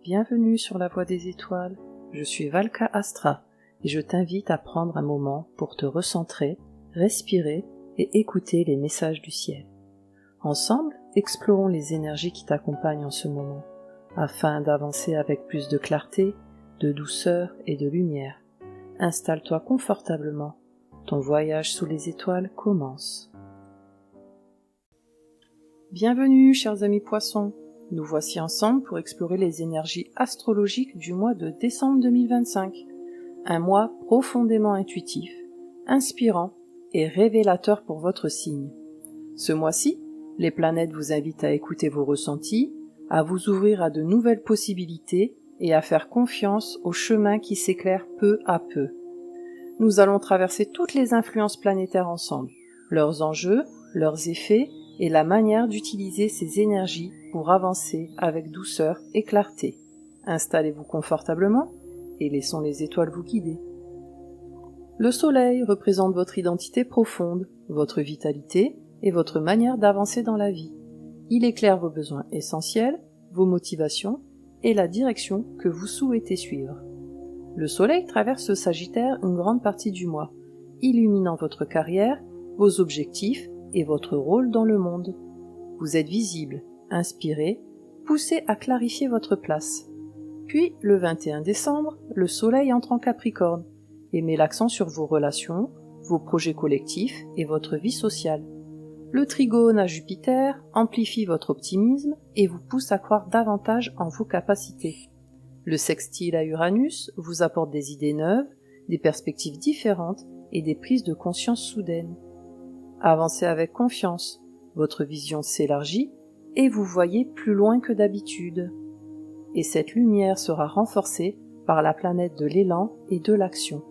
Bienvenue sur la Voie des Étoiles, je suis Valka Astra et je t'invite à prendre un moment pour te recentrer, respirer et écouter les messages du ciel. Ensemble, explorons les énergies qui t'accompagnent en ce moment, afin d'avancer avec plus de clarté, de douceur et de lumière. Installe-toi confortablement, ton voyage sous les étoiles commence. Bienvenue chers amis poissons, nous voici ensemble pour explorer les énergies astrologiques du mois de décembre 2025, un mois profondément intuitif, inspirant et révélateur pour votre signe. Ce mois-ci, les planètes vous invitent à écouter vos ressentis, à vous ouvrir à de nouvelles possibilités et à faire confiance au chemin qui s'éclaire peu à peu. Nous allons traverser toutes les influences planétaires ensemble, leurs enjeux, leurs effets et la manière d'utiliser ces énergies pour avancer avec douceur et clarté. Installez-vous confortablement et laissons les étoiles vous guider. Le soleil représente votre identité profonde, votre vitalité et votre manière d'avancer dans la vie. Il éclaire vos besoins essentiels, vos motivations et la direction que vous souhaitez suivre. Le soleil traverse le Sagittaire une grande partie du mois, illuminant votre carrière, vos objectifs et votre rôle dans le monde. Vous êtes visible, inspiré, poussé à clarifier votre place. Puis, le 21 décembre, le soleil entre en Capricorne et met l'accent sur vos relations, vos projets collectifs et votre vie sociale. Le trigone à Jupiter amplifie votre optimisme et vous pousse à croire davantage en vos capacités. Le sextile à Uranus vous apporte des idées neuves, des perspectives différentes et des prises de conscience soudaines. Avancez avec confiance, votre vision s'élargit et vous voyez plus loin que d'habitude. Et cette lumière sera renforcée par la planète de l'élan et de l'action.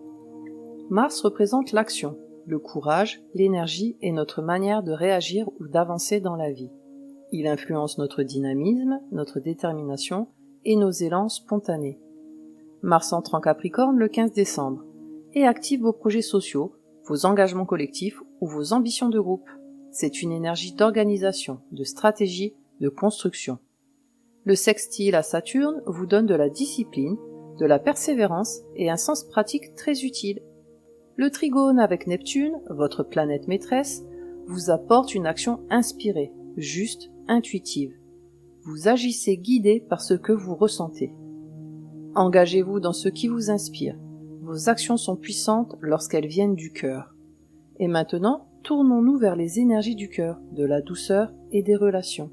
Mars représente l'action, le courage, l'énergie et notre manière de réagir ou d'avancer dans la vie. Il influence notre dynamisme, notre détermination et nos élans spontanés. Mars entre en Capricorne le 15 décembre et active vos projets sociaux, vos engagements collectifs ou vos ambitions de groupe. C'est une énergie d'organisation, de stratégie, de construction. Le sextile à Saturne vous donne de la discipline, de la persévérance et un sens pratique très utile. Le trigone avec Neptune, votre planète maîtresse, vous apporte une action inspirée, juste, intuitive. Vous agissez guidé par ce que vous ressentez. Engagez-vous dans ce qui vous inspire. Vos actions sont puissantes lorsqu'elles viennent du cœur. Et maintenant, tournons-nous vers les énergies du cœur, de la douceur et des relations.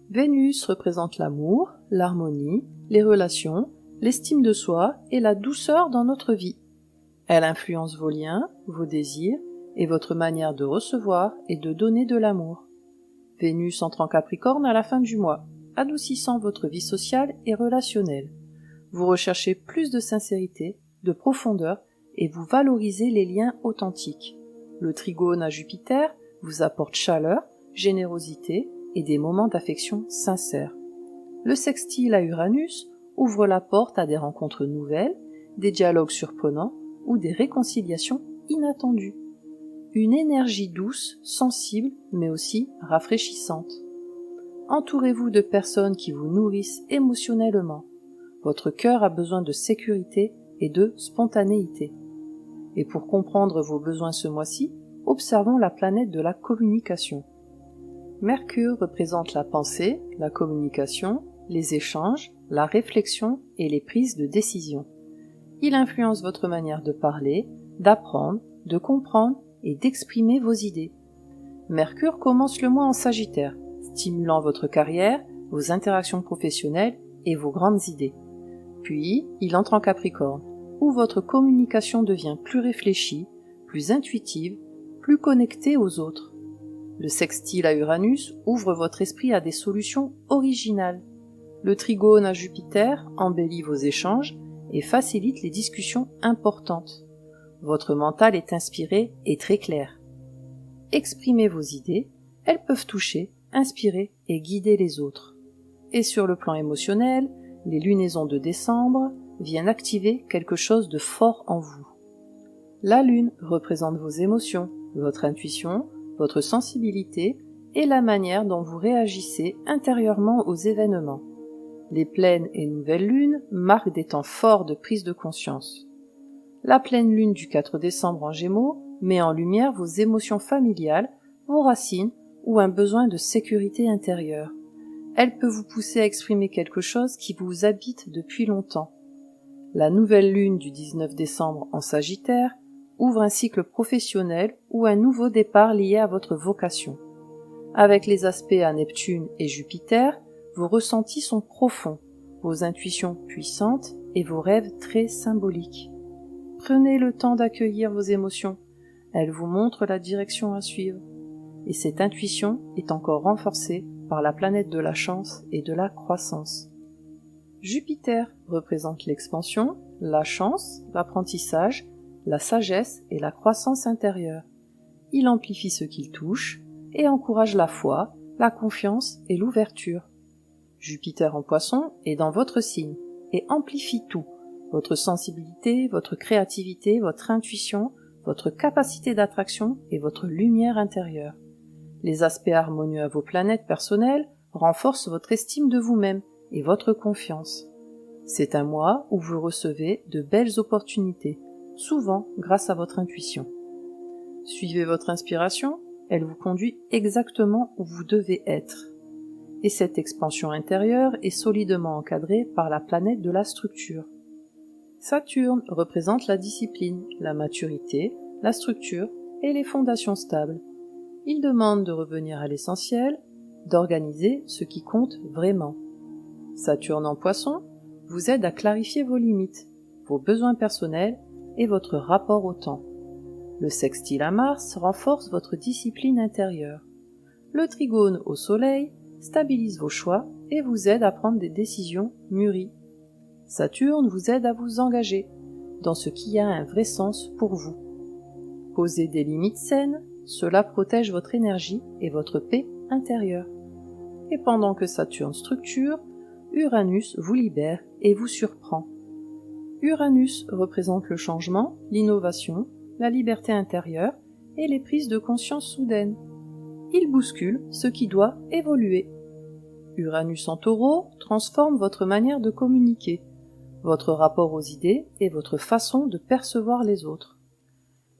Vénus représente l'amour, l'harmonie, les relations, l'estime de soi et la douceur dans notre vie. Elle influence vos liens, vos désirs et votre manière de recevoir et de donner de l'amour. Vénus entre en Capricorne à la fin du mois, adoucissant votre vie sociale et relationnelle. Vous recherchez plus de sincérité, de profondeur et vous valorisez les liens authentiques. Le trigone à Jupiter vous apporte chaleur, générosité et des moments d'affection sincères. Le sextile à Uranus ouvre la porte à des rencontres nouvelles, des dialogues surprenants ou des réconciliations inattendues. Une énergie douce, sensible, mais aussi rafraîchissante. Entourez-vous de personnes qui vous nourrissent émotionnellement. Votre cœur a besoin de sécurité et de spontanéité. Et pour comprendre vos besoins ce mois-ci, observons la planète de la communication. Mercure représente la pensée, la communication, les échanges, la réflexion et les prises de décision. Il influence votre manière de parler, d'apprendre, de comprendre et d'exprimer vos idées. Mercure commence le mois en Sagittaire, stimulant votre carrière, vos interactions professionnelles et vos grandes idées. Puis, il entre en Capricorne, où votre communication devient plus réfléchie, plus intuitive, plus connectée aux autres. Le sextile à Uranus ouvre votre esprit à des solutions originales. Le trigone à Jupiter embellit vos échanges et facilite les discussions importantes. Votre mental est inspiré et très clair. Exprimez vos idées, elles peuvent toucher, inspirer et guider les autres. Et sur le plan émotionnel, les lunaisons de décembre viennent activer quelque chose de fort en vous. La lune représente vos émotions, votre intuition, votre sensibilité et la manière dont vous réagissez intérieurement aux événements. Les pleines et nouvelles lunes marquent des temps forts de prise de conscience. La pleine lune du 4 décembre en Gémeaux met en lumière vos émotions familiales, vos racines ou un besoin de sécurité intérieure. Elle peut vous pousser à exprimer quelque chose qui vous habite depuis longtemps. La nouvelle lune du 19 décembre en Sagittaire ouvre un cycle professionnel ou un nouveau départ lié à votre vocation. Avec les aspects à Neptune et Jupiter, vos ressentis sont profonds, vos intuitions puissantes et vos rêves très symboliques. Prenez le temps d'accueillir vos émotions, elles vous montrent la direction à suivre. Et cette intuition est encore renforcée par la planète de la chance et de la croissance. Jupiter représente l'expansion, la chance, l'apprentissage, la sagesse et la croissance intérieure. Il amplifie ce qu'il touche et encourage la foi, la confiance et l'ouverture. Jupiter en Poisson est dans votre signe et amplifie tout, votre sensibilité, votre créativité, votre intuition, votre capacité d'attraction et votre lumière intérieure. Les aspects harmonieux à vos planètes personnelles renforcent votre estime de vous-même et votre confiance. C'est un mois où vous recevez de belles opportunités, souvent grâce à votre intuition. Suivez votre inspiration, elle vous conduit exactement où vous devez être. Et cette expansion intérieure est solidement encadrée par la planète de la structure. Saturne représente la discipline, la maturité, la structure et les fondations stables. Il demande de revenir à l'essentiel, d'organiser ce qui compte vraiment. Saturne en Poisson vous aide à clarifier vos limites, vos besoins personnels et votre rapport au temps. Le sextile à Mars renforce votre discipline intérieure. Le trigone au Soleil stabilise vos choix et vous aide à prendre des décisions mûries. Saturne vous aide à vous engager dans ce qui a un vrai sens pour vous. Posez des limites saines, cela protège votre énergie et votre paix intérieure. Et pendant que Saturne structure, Uranus vous libère et vous surprend. Uranus représente le changement, l'innovation, la liberté intérieure et les prises de conscience soudaines. Il bouscule ce qui doit évoluer. Uranus en Taureau transforme votre manière de communiquer, votre rapport aux idées et votre façon de percevoir les autres.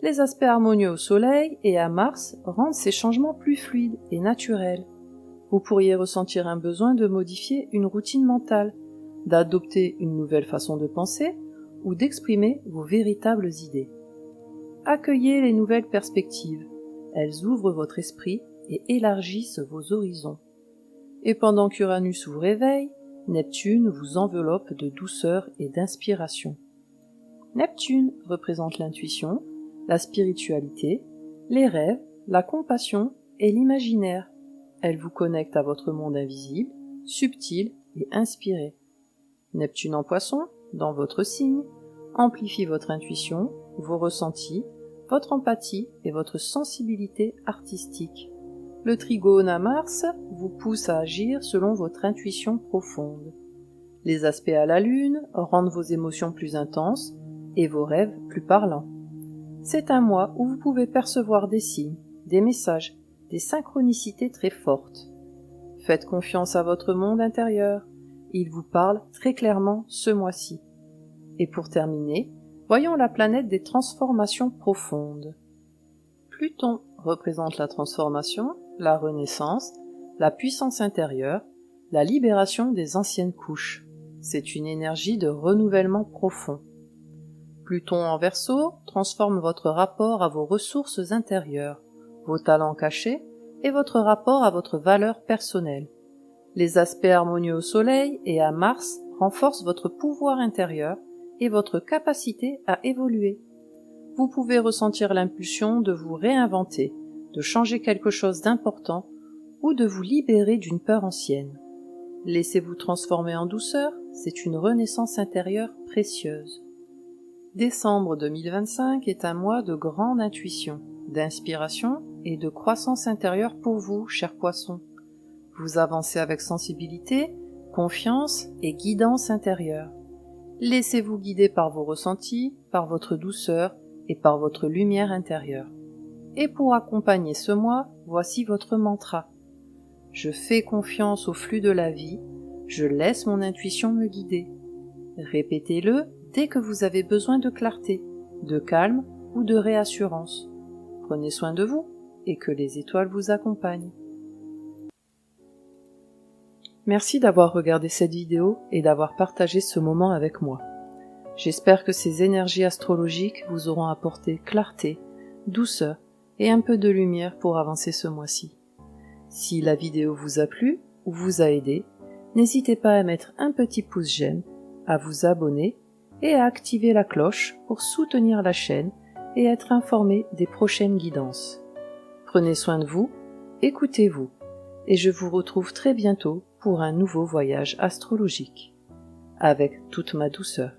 Les aspects harmonieux au Soleil et à Mars rendent ces changements plus fluides et naturels. Vous pourriez ressentir un besoin de modifier une routine mentale, d'adopter une nouvelle façon de penser ou d'exprimer vos véritables idées. Accueillez les nouvelles perspectives, elles ouvrent votre esprit et élargissent vos horizons. Et pendant qu'Uranus vous réveille, Neptune vous enveloppe de douceur et d'inspiration. Neptune représente l'intuition, la spiritualité, les rêves, la compassion et l'imaginaire. Elle vous connecte à votre monde invisible, subtil et inspiré. Neptune en Poisson, dans votre signe, amplifie votre intuition, vos ressentis, votre empathie et votre sensibilité artistique. Le trigone à Mars vous pousse à agir selon votre intuition profonde. Les aspects à la Lune rendent vos émotions plus intenses et vos rêves plus parlants. C'est un mois où vous pouvez percevoir des signes, des messages, des synchronicités très fortes. Faites confiance à votre monde intérieur, il vous parle très clairement ce mois-ci. Et pour terminer, voyons la planète des transformations profondes. Pluton représente la transformation, la renaissance, la puissance intérieure, la libération des anciennes couches. C'est une énergie de renouvellement profond. Pluton en Verseau transforme votre rapport à vos ressources intérieures, vos talents cachés et votre rapport à votre valeur personnelle. Les aspects harmonieux au Soleil et à Mars renforcent votre pouvoir intérieur et votre capacité à évoluer. Vous pouvez ressentir l'impulsion de vous réinventer, de changer quelque chose d'important ou de vous libérer d'une peur ancienne. Laissez-vous transformer en douceur, c'est une renaissance intérieure précieuse. Décembre 2025 est un mois de grande intuition, d'inspiration et de croissance intérieure pour vous, chers poissons. Vous avancez avec sensibilité, confiance et guidance intérieure. Laissez-vous guider par vos ressentis, par votre douceur et par votre lumière intérieure. Et pour accompagner ce mois, voici votre mantra. Je fais confiance au flux de la vie, Je laisse mon intuition me guider. Répétez-le dès que vous avez besoin de clarté, de calme ou de réassurance. Prenez soin de vous et que les étoiles vous accompagnent. Merci d'avoir regardé cette vidéo et d'avoir partagé ce moment avec moi. J'espère que ces énergies astrologiques vous auront apporté clarté, douceur et un peu de lumière pour avancer ce mois-ci. Si la vidéo vous a plu ou vous a aidé, n'hésitez pas à mettre un petit pouce j'aime, à vous abonner et à activer la cloche pour soutenir la chaîne et être informé des prochaines guidances. Prenez soin de vous, écoutez-vous, et je vous retrouve très bientôt pour un nouveau voyage astrologique. Avec toute ma douceur.